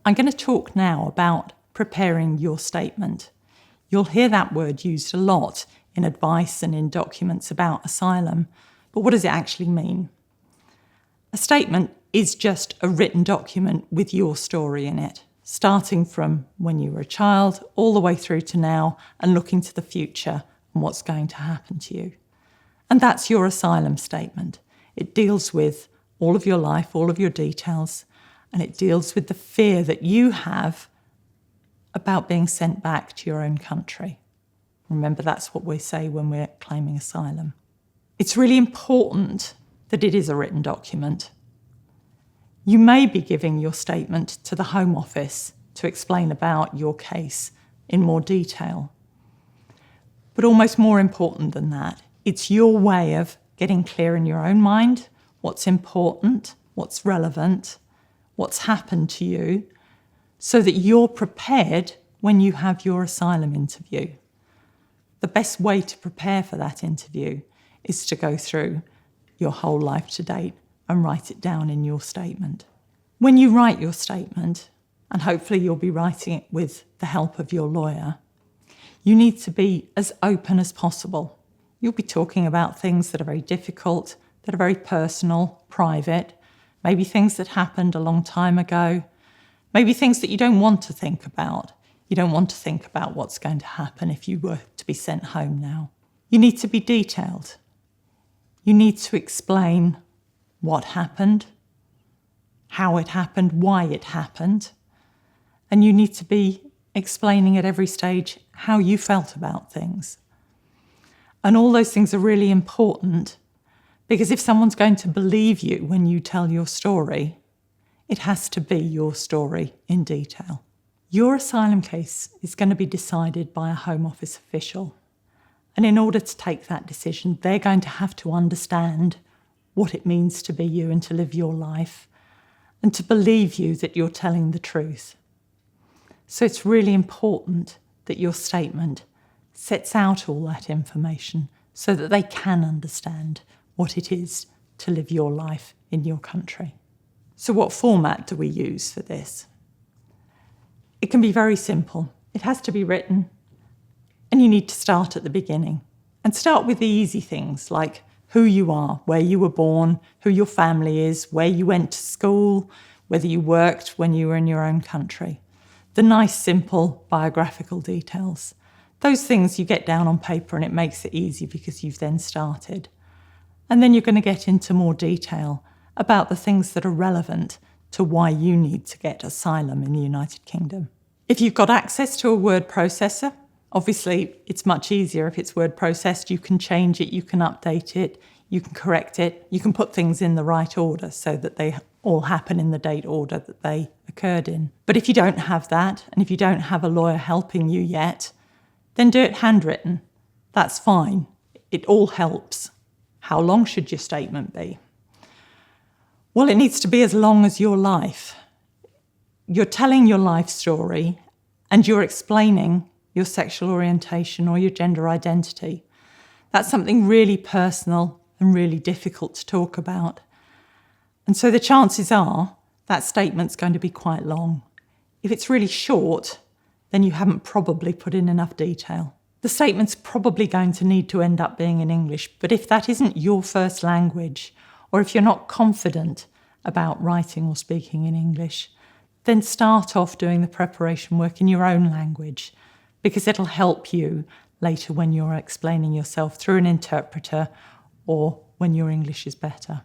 I'm going to talk now about preparing your statement. You'll hear that word used a lot in advice and in documents about asylum, but what does it actually mean? A statement is just a written document with your story in it, starting from when you were a child all the way through to now and looking to the future and what's going to happen to you. And that's your asylum statement. It deals with all of your life, all of your details, and it deals with the fear that you have about being sent back to your own country. Remember, that's what we say when we're claiming asylum. It's really important that it is a written document. You may be giving your statement to the Home Office to explain about your case in more detail. But almost more important than that, it's your way of getting clear in your own mind what's important, what's relevant, what's happened to you, so that you're prepared when you have your asylum interview. The best way to prepare for that interview is to go through your whole life to date and write it down in your statement. When you write your statement, and hopefully you'll be writing it with the help of your lawyer, you need to be as open as possible. You'll be talking about things that are very difficult, that are very personal, private, maybe things that happened a long time ago, maybe things that you don't want to think about. You don't want to think about what's going to happen if you were to be sent home now. You need to be detailed. You need to explain what happened, how it happened, why it happened, and you need to be explaining at every stage how you felt about things. And all those things are really important because if someone's going to believe you when you tell your story, it has to be your story in detail. Your asylum case is going to be decided by a Home Office official. And in order to take that decision, they're going to have to understand what it means to be you and to live your life and to believe you that you're telling the truth. So it's really important that your statement sets out all that information so that they can understand what it is to live your life in your country. So what format do we use for this? It can be very simple. It has to be written, and you need to start at the beginning. And start with the easy things like who you are, where you were born, who your family is, where you went to school, whether you worked when you were in your own country. The nice, simple biographical details. Those things you get down on paper and it makes it easy because you've then started. And then you're going to get into more detail about the things that are relevant to why you need to get asylum in the United Kingdom. If you've got access to a word processor, obviously it's much easier if it's word processed. You can change it, you can update it, you can correct it, you can put things in the right order so that they all happen in the date order that they occurred in. But if you don't have that, and if you don't have a lawyer helping you yet, then do it handwritten. That's fine. It all helps. How long should your statement be? Well, it needs to be as long as your life. You're telling your life story and you're explaining your sexual orientation or your gender identity. That's something really personal and really difficult to talk about. And so the chances are that statement's going to be quite long. If it's really short, then you haven't probably put in enough detail. The statement's probably going to need to end up being in English, but if that isn't your first language, or if you're not confident about writing or speaking in English, then start off doing the preparation work in your own language, because it'll help you later when you're explaining yourself through an interpreter or when your English is better.